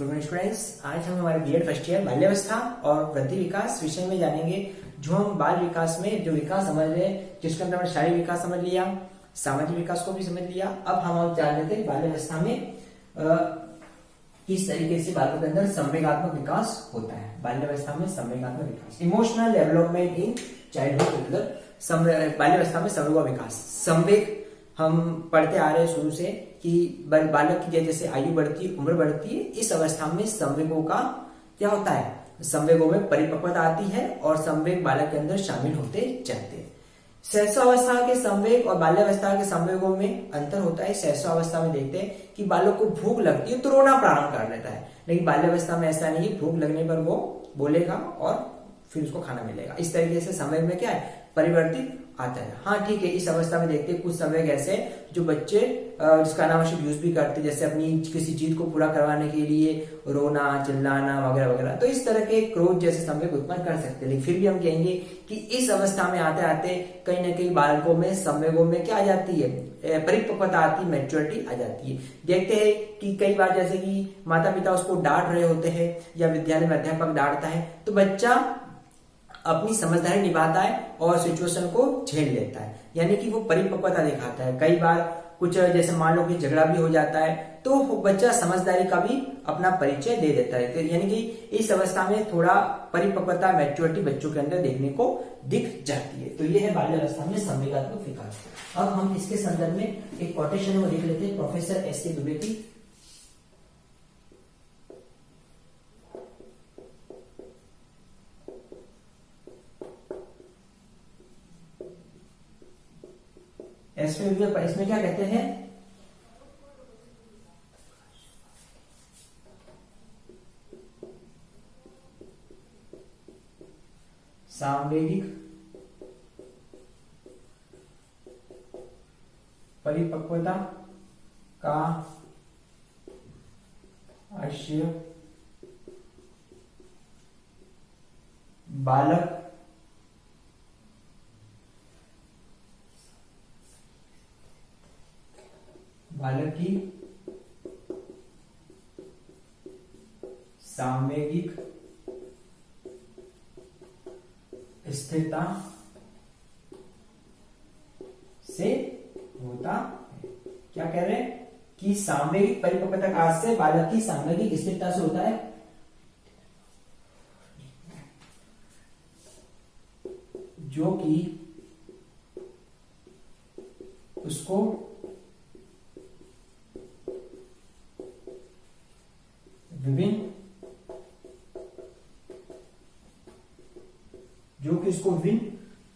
Good morning students. आज हम हमारे बीएड फर्स्ट ईयर बाल्यावस्था और वृद्धि विकास विषय में जानेंगे। जो हम बाल विकास में जो विकास समझ रहे हैं, जिसके अंदर हमने शारीरिक विकास समझ लिया, सामाजिक विकास को भी समझ लिया। अब हम जान लेते हैं बाल्यावस्था में किस तरीके से बालकों के अंदर संवेगात्मक विकास होता है। बाल्यावस्था में संवेगात्मक विकास, इमोशनल डेवलपमेंट इन चाइल्डहुड, मतलब बाल्यावस्था में संवेग विकास। संवेग हम पढ़ते आ रहे हैं शुरू से कि बालक की जैसे आयु बढ़ती है, उम्र बढ़ती है, इस अवस्था में संवेगों का क्या होता है, संवेगों में परिपक्वता आती है और संवेग बालक के अंदर शामिल होते जाते हैं। शैशवावस्था के संवेग और बाल्यावस्था के संवेगों में अंतर होता है। शैशवावस्था में देखते हैं कि बालक को भूख लगती है तो रोना प्रारंभ कर लेता है, लेकिन बाल्यावस्था में ऐसा नहीं, भूख लगने पर वो बोलेगा और फिर उसको खाना मिलेगा। इस तरीके से संवेग में क्या है, परिवर्तित आता है। हाँ ठीक है, इस अवस्था में देखते हैं कुछ संवेग ऐसे जो बच्चे जिसका अनावश्यक यूज भी करते, जैसे अपनी किसी चीज को पूरा करवाने के लिए रोना, चिल्लाना वगैरह वगैरह, तो इस तरह के क्रोध जैसे संवेग उत्पन्न कर सकते हैं। लेकिन फिर भी हम कहेंगे कि इस अवस्था में आते आते कहीं ना कहीं बालकों में संवेगों में क्या आ जाती है, परिपक्वता आती है, मैच्योरिटी आ जाती है। देखते हैं कि कई बार जैसे कि माता पिता उसको डांट रहे होते हैं या विद्यालय में अध्यापक डांटता है तो बच्चा अपनी समझदारी निभाता है और सिचुएशन को झेल लेता है, यानी कि वो परिपक्वता दिखाता है। कई बार कुछ जैसे मान लो कि झगड़ा भी हो जाता है तो बच्चा समझदारी का भी अपना परिचय दे देता है, तो यानी कि इस अवस्था में थोड़ा परिपक्वता, मैच्योरिटी बच्चों के अंदर देखने को दिख जाती है। तो ये है बाल्यावस्था में संवेगात्मक विकास। अब हम इसके संदर्भ में एक कोटेशन को देख लेते हैं प्रोफेसर एस के दुबे की। इसमें क्या कहते हैं, सांवेगिक परिपक्वता का आशय बालक की सांवेगिक स्थिरता से होता है। क्या कह रहे हैं कि सांवेगिक परिपक्वता का आशय बालक की सांवेगिक स्थिरता से होता है, जो कि उसको विभिन्न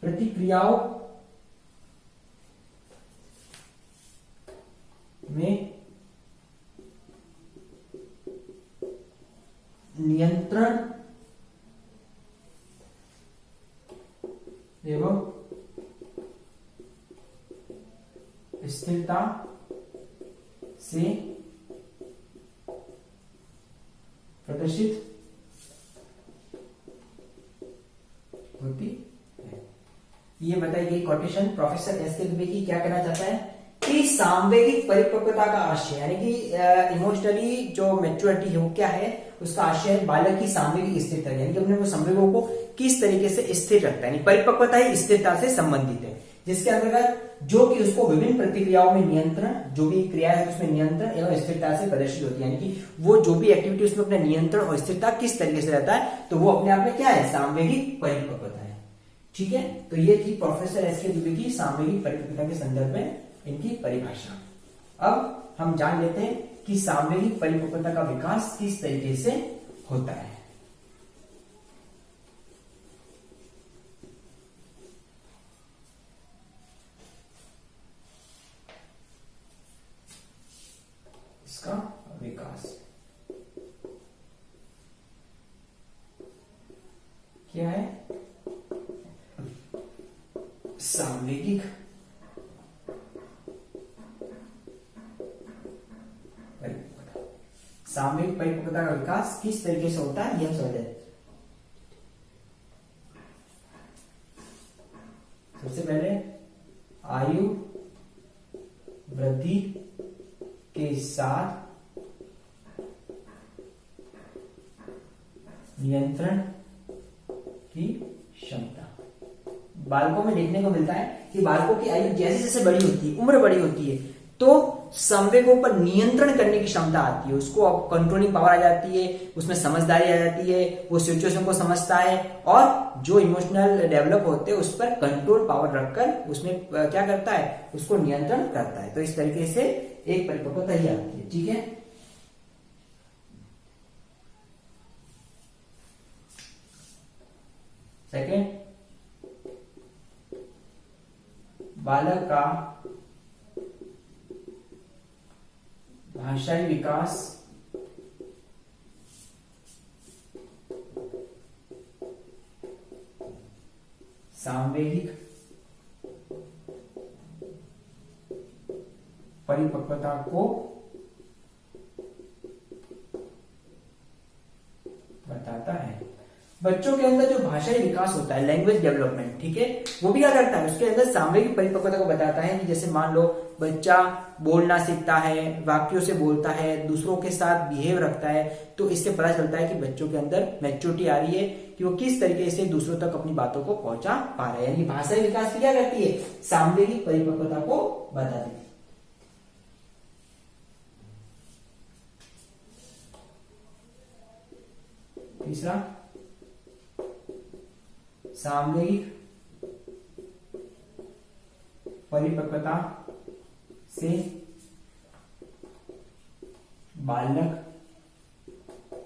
प्रतिक्रियाओं में नियंत्रण एवं स्थिरता से प्रदर्शित होती है। ये बताई गई कोटेशन प्रोफेसर एस के दुबे की क्या कहना चाहता है कि सांवेगिक परिपक्वता का आशय, यानी कि इमोशनली जो मैच्योरिटी है वो क्या है, उसका आशय है बालक की सांवेगिक स्थिरता, यानी कि अपने वो संवेगों को किस तरीके से स्थिर रखता है। परिपक्वता ही स्थिरता से संबंधित है, जिसके अंतर्गत जो कि उसको विभिन्न प्रतिक्रियाओं में नियंत्रण, जो भी क्रिया है उसमें नियंत्रण एवं स्थिरता से प्रदर्शित होती है, यानी कि वो जो भी एक्टिविटी उसमें अपना नियंत्रण और स्थिरता किस तरीके से रहता है, तो वो अपने आप में क्या है, सांवेगिक परिपक्वता है। ठीक है, तो ये थी प्रोफेसर एस के दुबे की सांवेगिक परिपक्वता के संदर्भ में इनकी परिभाषा। अब हम जान लेते हैं कि सांवेगिक परिपक्वता का विकास किस तरीके से होता है। इसका विकास क्या है, सांवेगिक सामयिक परिपक्वता का विकास किस तरीके से होता है, यह समझे। सबसे पहले आयु वृद्धि के साथ नियंत्रण की क्षमता। बालकों में देखने को मिलता है कि बालकों की आयु जैसे जैसे बड़ी होती है, उम्र बड़ी होती है, तो संवेगों पर नियंत्रण करने की क्षमता आती है, उसको अब कंट्रोलिंग पावर आ जाती है, उसमें समझदारी आ जाती है, वो सिचुएशन को समझता है और जो इमोशनल डेवलप होते हैं उस पर कंट्रोल पावर रखकर उसमें क्या करता है, उसको नियंत्रण करता है। तो इस तरीके से एक परिपक्वता ही आती है। ठीक है, सेकेंड, बालक का भाषाई विकास सांवेगिक परिपक्वता को बताता है। बच्चों के अंदर जो भाषाई विकास होता है, लैंग्वेज डेवलपमेंट, ठीक है, वो भी क्या करता है, उसके अंदर सामूहिक परिपक्वता को बताता है कि जैसे मान लो बच्चा बोलना सीखता है, वाक्यों से बोलता है, दूसरों के साथ बिहेव रखता है, तो इससे पता चलता है कि बच्चों के अंदर मैच्योरिटी आ रही है कि वो किस तरीके से दूसरों तक अपनी बातों को पहुंचा पा रहे हैं। यानी भाषाई विकास की क्या करती है, सामूहिक परिपक्वता को बताती है। तीसरा, सामूहिक परिपक्वता से बालक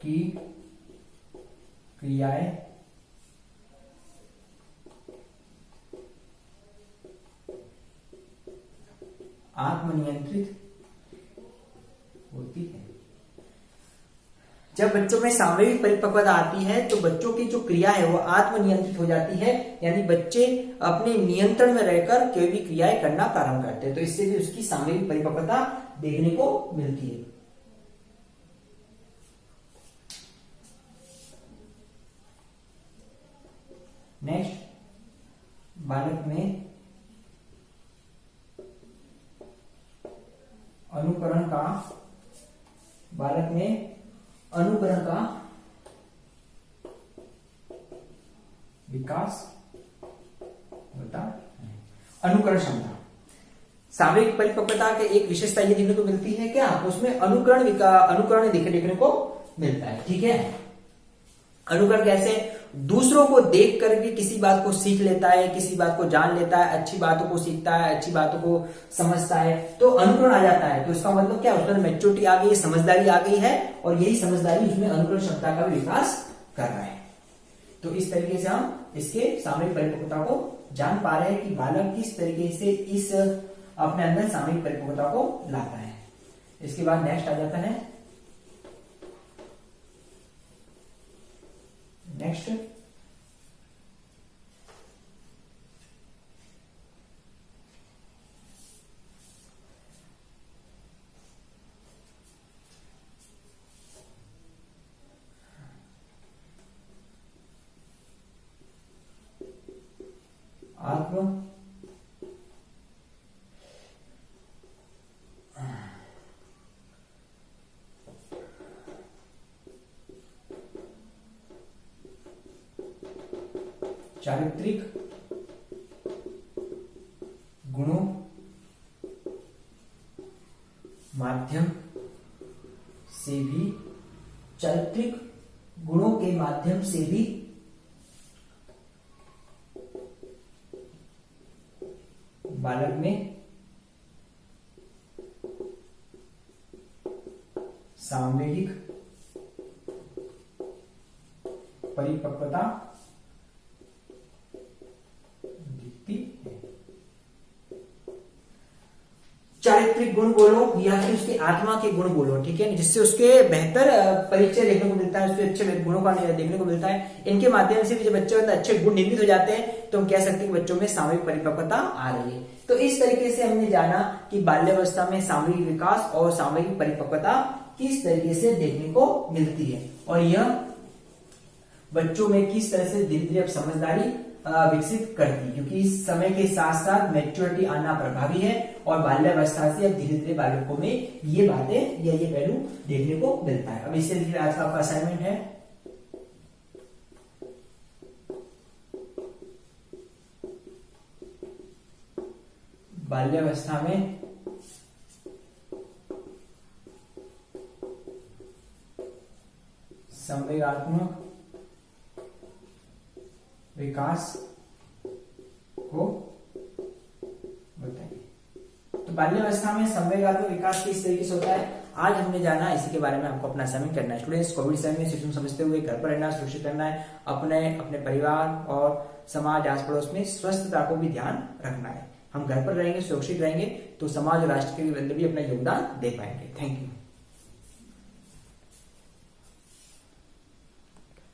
की क्रियाएं आत्मनियंत्रित होती है। जब बच्चों में सामूहिक परिपक्वता आती है तो बच्चों की जो क्रिया है वो आत्मनियंत्रित हो जाती है, यानी बच्चे अपने नियंत्रण में रहकर कोई भी क्रियाएं करना प्रारंभ करते हैं। तो इससे भी उसकी सामूहिक परिपक्वता देखने को मिलती है। नेक्स्ट, बालक में अनुकरण का विकास होता है। अनुकरण क्षमता, सामूहिक परिपक्वता के एक विशेषता ये देखने को मिलती है क्या, उसमें अनुकरण देखने को मिलता है। ठीक है, अनुकरण कैसे, दूसरों को देख कर भी किसी बात को सीख लेता है, किसी बात को जान लेता है, अच्छी बातों को सीखता है, अच्छी बातों को समझता है, तो अनुकरण आ जाता है। तो इसका मतलब क्या, उसमें मैच्योरिटी आ गई है, समझदारी आ गई है, और यही समझदारी उसमें अनुकरण क्षमता का भी विकास कर रहा है। तो इस तरीके से हम इसके सामूहिक परिपक्वता को जान पा रहे हैं कि बालक किस तरीके से इस अपने अंदर सामूहिक परिपक्वता को लाता है। इसके बाद नेक्स्ट आ जाता है, नेक्स्ट आत्म चारित्रिक गुणों माध्यम से भी, चारित्रिक गुणों के माध्यम से भी बालक में सामूहिक परिपक्वता दिखती है। चारित्रिक गुण बोलो या फिर उसके आत्मा के गुण बोलो, ठीक है, जिससे उसके बेहतर परिचय देखने को मिलता है, उसके अच्छे गुणों का देखने को मिलता है। इनके माध्यम से भी जब बच्चों के अच्छे गुण निर्मित हो जाते हैं तो हम कह सकते हैं कि बच्चों में सामूहिक परिपक्वता आ रही है। तो इस तरीके से हमने जाना कि बाल्यावस्था में सामूहिक विकास और सामूहिक परिपक्वता किस तरीके से देखने को मिलती है, और यह बच्चों में किस तरह से धीरे धीरे अब समझदारी विकसित करती है, क्योंकि इस समय के साथ साथ मैच्योरिटी आना प्रभावी है, और बाल्यावस्था से अब धीरे धीरे बालकों में ये बातें या ये पहलू देखने को मिलता है। अब इससे रिलेटेड आज का आपका असाइनमेंट है, बाल्यावस्था में संवेगात्मक विकास को बताइए। तो बाल्यावस्था में संवेगात्मक विकास किस तरीके से होता है आज हमने जाना, इसी के बारे में आपको अपना असाइनमेंट करना है। स्टूडेंट्स, कोविड समय में सिचुएशन समझते हुए घर पर रहना, सुरक्षित रहना है, अपने अपने परिवार और समाज आस पड़ोस में स्वस्थता को भी ध्यान रखना है। हम घर पर रहेंगे, सुरक्षित रहेंगे तो समाज और राष्ट्र के लिए भी अपना योगदान दे पाएंगे। Thank you.